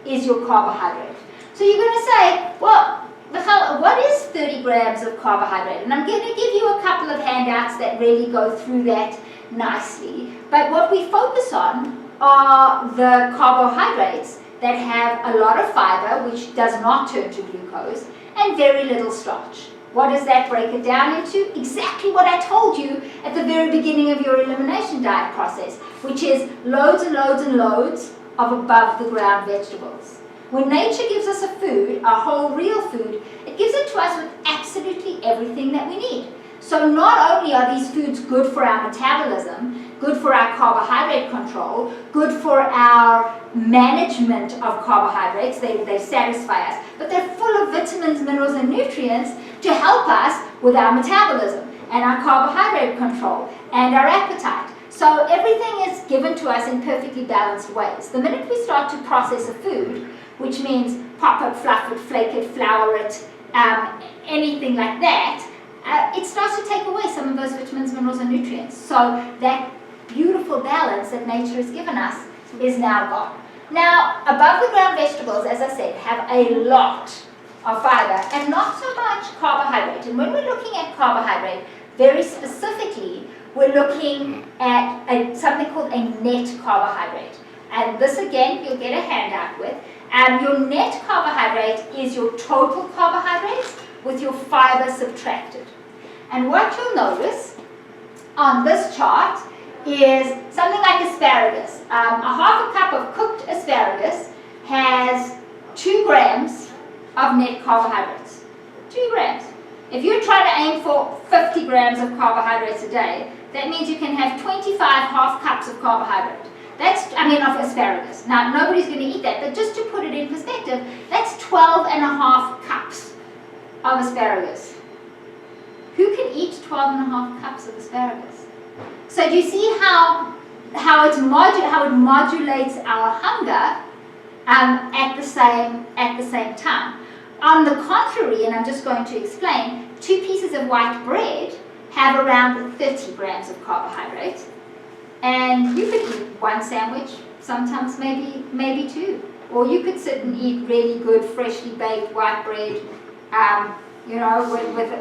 is your carbohydrate. So you're going to say, well, what is 30 grams of carbohydrate? And I'm going to give you a couple of handouts that really go through that nicely. But what we focus on are the carbohydrates that have a lot of fiber, which does not turn to glucose, and very little starch. What does that break it down into? Exactly what I told you at the very beginning of your elimination diet process, which is loads and loads and loads of above the ground vegetables. When nature gives us a food, a whole real food, it gives it to us with absolutely everything that we need. So not only are these foods good for our metabolism, good for our carbohydrate control, good for our management of carbohydrates, they satisfy us, but they're full of vitamins, minerals, and nutrients to help us with our metabolism and our carbohydrate control and our appetite. So everything is given to us in perfectly balanced ways. The minute we start to process a food, which means pop it, fluff it, flake it, flour it, anything like that, it starts to take away some of those vitamins, minerals, and nutrients. So that beautiful balance that nature has given us is now gone. Now, above the ground vegetables, as I said, have a lot of fiber and not so much carbohydrate. And when we're looking at carbohydrate, very specifically, we're looking at something called a net carbohydrate. And this again, you'll get a handout with. And your net carbohydrate is your total carbohydrates with your fiber subtracted. And what you'll notice on this chart is something like asparagus. A half a cup of cooked asparagus has 2 grams of net carbohydrates. 2 grams. If you're trying to aim for 50 grams of carbohydrates a day, that means you can have 25 half cups of carbohydrate. Of asparagus. Now, nobody's going to eat that, but just to put it in perspective, that's 12 and a half cups of asparagus. Who can eat 12 and a half cups of asparagus? So do you see how it modulates our hunger at the same time? On the contrary, and I'm just going to explain, 2 pieces of white bread have around 30 grams of carbohydrate. And you could eat 1 sandwich, sometimes maybe 2. Or you could sit and eat really good, freshly baked white bread,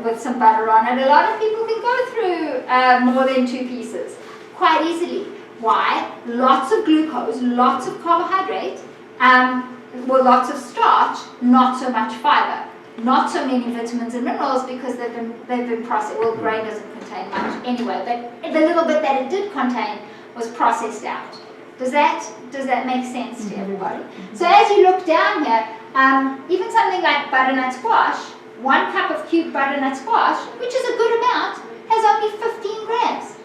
with some butter on it. A lot of people can go through more than 2 pieces quite easily. Why? Lots of glucose, lots of carbohydrate, lots of starch, not so much fiber. Not so many vitamins and minerals because they've been processed. Well, grain doesn't contain much anyway, but the little bit that it did contain was processed out. Does that make sense to everybody? So as you look down here, even something like butternut squash, 1 cup of cubed butternut squash, which is a good amount, has only 15 grams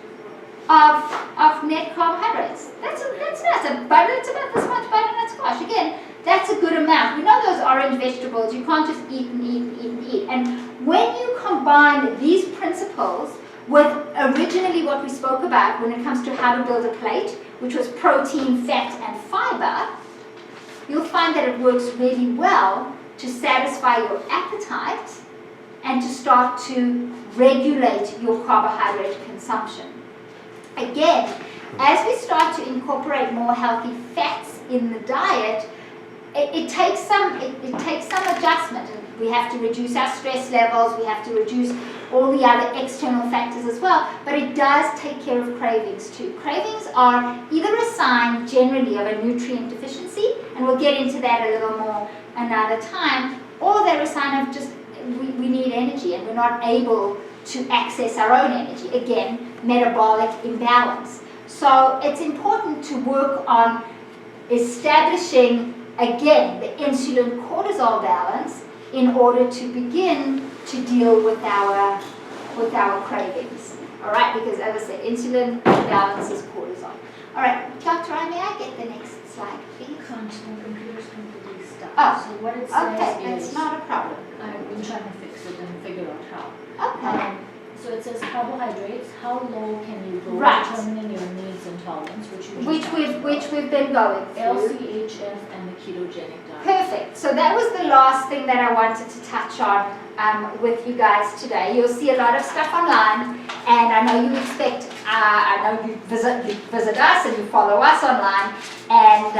of net carbohydrates. That's nice. It's about this much butternut squash. Again, that's a good amount. We know those orange vegetables, you can't just eat and eat and eat and eat. And when you combine these principles with originally what we spoke about when it comes to how to build a plate, which was protein, fat, and fiber, you'll find that it works really well to satisfy your appetite and to start to regulate your carbohydrate consumption. Again, as we start to incorporate more healthy fats in the diet, it takes some adjustment. And we have to reduce our stress levels, we have to reduce all the other external factors as well, but it does take care of cravings too. Cravings are either a sign generally of a nutrient deficiency, and we'll get into that a little more another time, or they're a sign of just we need energy and we're not able to access our own energy. Again, metabolic imbalance. So it's important to work on establishing, again, the insulin cortisol balance in order to begin to deal with our cravings. All right, because as I said, insulin balances cortisol. All right, Dr. I, may I get the next slide, please? My computer's completely stuck. Oh, so what it okay, says that's not a problem. I've been trying to fix it and figure out how. Okay. So it says carbohydrates. How low can you go? Right. Determining your needs and tolerance, which We've been going through. LCHF and the ketogenic diet. Perfect. So that was the last thing that I wanted to touch on with you guys today. You'll see a lot of stuff online, and I know you expect. I know you visit us and you follow us online, and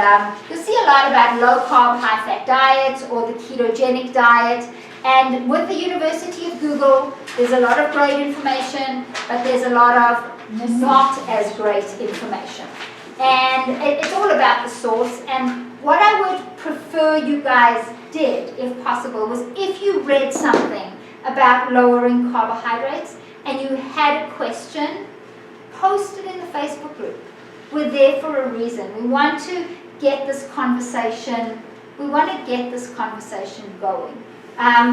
you'll see a lot about low carb, high fat diets or the ketogenic diet. And with the University of Google, there's a lot of great information, but there's a lot of not as great information. And it's all about the source. And what I would prefer you guys did, if possible, was if you read something about lowering carbohydrates and you had a question, post it in the Facebook group. We're there for a reason. We want to get this conversation, going.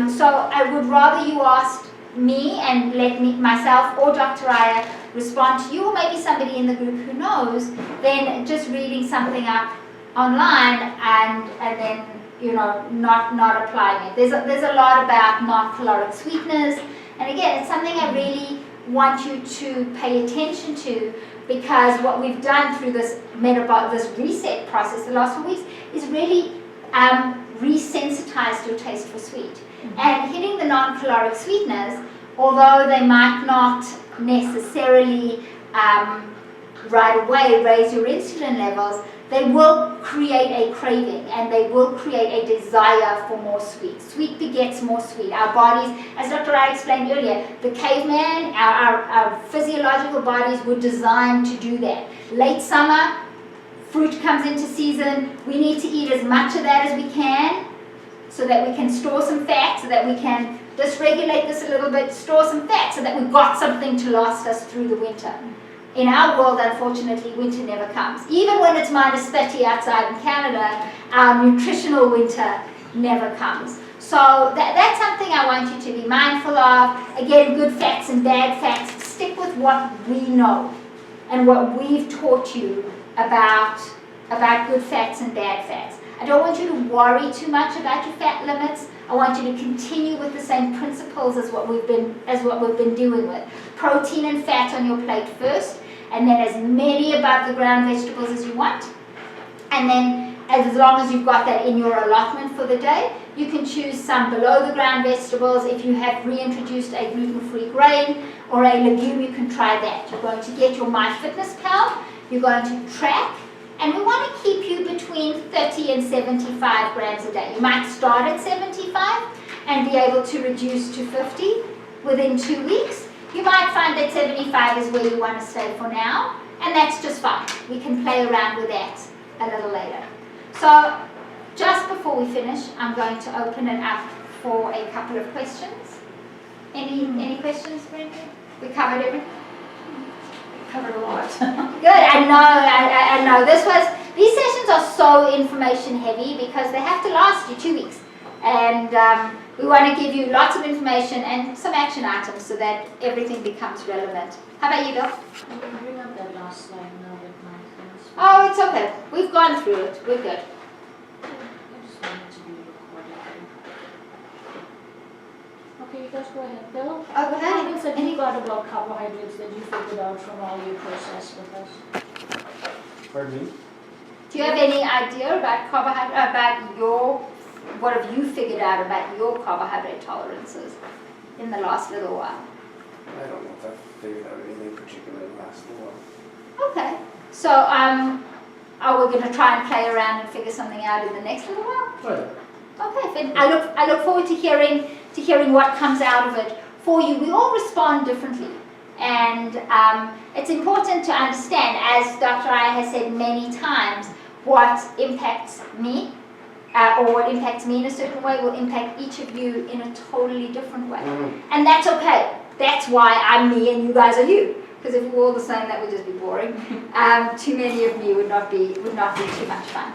So I would rather you asked me and let myself or Dr. Aya respond to you, or maybe somebody in the group who knows, than just reading something up online and then not applying it. There's a lot about non-caloric sweeteners, and again, it's something I really want you to pay attention to, because what we've done through this reset process the last 4 weeks is really resensitized your taste for sweet. And hitting the non-caloric sweeteners, although they might not necessarily right away raise your insulin levels, they will create a craving and they will create a desire for more sweet. Sweet begets more sweet. Our bodies, as Dr. Wright explained earlier, the caveman, our physiological bodies were designed to do that. Late summer, fruit comes into season. We need to eat as much of that as we can so that we can store some fat, so that we can dysregulate this a little bit, store some fat so that we've got something to last us through the winter. In our world, unfortunately, winter never comes. Even when it's minus 30 outside in Canada, our nutritional winter never comes. So that's something I want you to be mindful of. Again, good fats and bad fats. Stick with what we know and what we've taught you about good fats and bad fats. I don't want you to worry too much about your fat limits. I want you to continue with the same principles as what we've been doing with. Protein and fat on your plate first, and then as many above the ground vegetables as you want. And then as long as you've got that in your allotment for the day, you can choose some below the ground vegetables. If you have reintroduced a gluten-free grain or a legume, you can try that. You're going to get your MyFitnessPal, you're going to track, and we want to keep you between 30 and 75 grams a day. You might start at 75 and be able to reduce to 50 within 2 weeks. You might find that 75 is where you want to stay for now, and that's just fine. We can play around with that a little later. So just before we finish, I'm going to open it up for a couple of questions. Any questions, Brenda? We covered everything? Covered a lot. Good, I know. These sessions are so information heavy because they have to last you 2 weeks. And we want to give you lots of information and some action items so that everything becomes relevant. How about you, Bill? I can bring up that last slide now with my things. Oh, it's okay. We've gone through it. We're good. I just want it to be recorded. Okay, you guys go ahead. Bill? Okay. Things that you got about carbohydrates that you figured out from all your process with us. Pardon me? Do you have any idea about what have you figured out about your carbohydrate tolerances in the last little while? I don't know if I've figured out anything particular in the last little while. Okay. So are we going to try and play around and figure something out in the next little while? Right. Okay, then I look forward to hearing what comes out of it for you. We all respond differently, and it's important to understand, as Dr. Aya has said many times, what impacts me or what impacts me in a certain way will impact each of you in a totally different way, and that's okay. That's why I'm me and you guys are you. Because if we were all the same, that would just be boring. Too many of me would not be too much fun.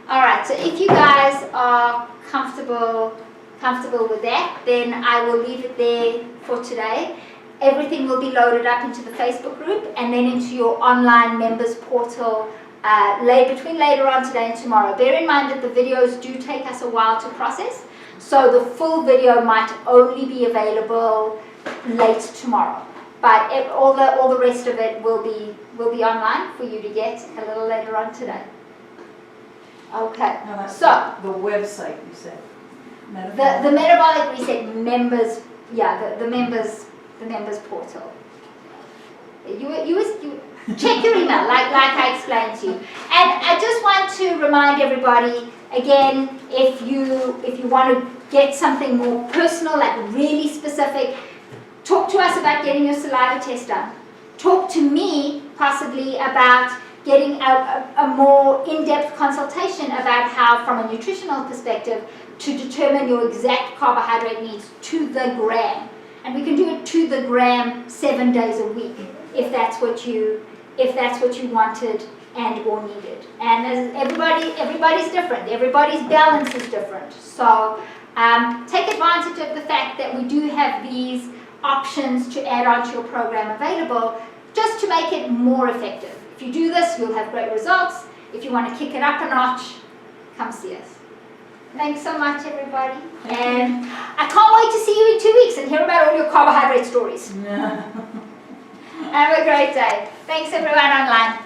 All right, so if you guys are comfortable with that, then I will leave it there for today. Everything will be loaded up into the Facebook group and then into your online members portal between later on today and tomorrow. Bear in mind that the videos do take us a while to process, so the full video might only be available late tomorrow. But all the rest of it will be online for you to get a little later on today. Okay, No, that's so the website you said. the Metabolic Reset members, the members portal. You check your email like I explained to you. And I just want to remind everybody again, if you want to get something more personal, like really specific, talk to us about getting your saliva test done. Talk to me possibly about getting a more in-depth consultation about how, from a nutritional perspective, to determine your exact carbohydrate needs to the gram. And we can do it to the gram 7 days a week if that's what you wanted and or needed. And as everybody's different. Everybody's balance is different. So take advantage of the fact that we do have these options to add on to your program available just to make it more effective. If you do this, you'll have great results. If you want to kick it up a notch, come see us. Thanks so much, everybody. And I can't wait to see you in 2 weeks and hear about all your carbohydrate stories. Have a great day. Thanks, everyone online.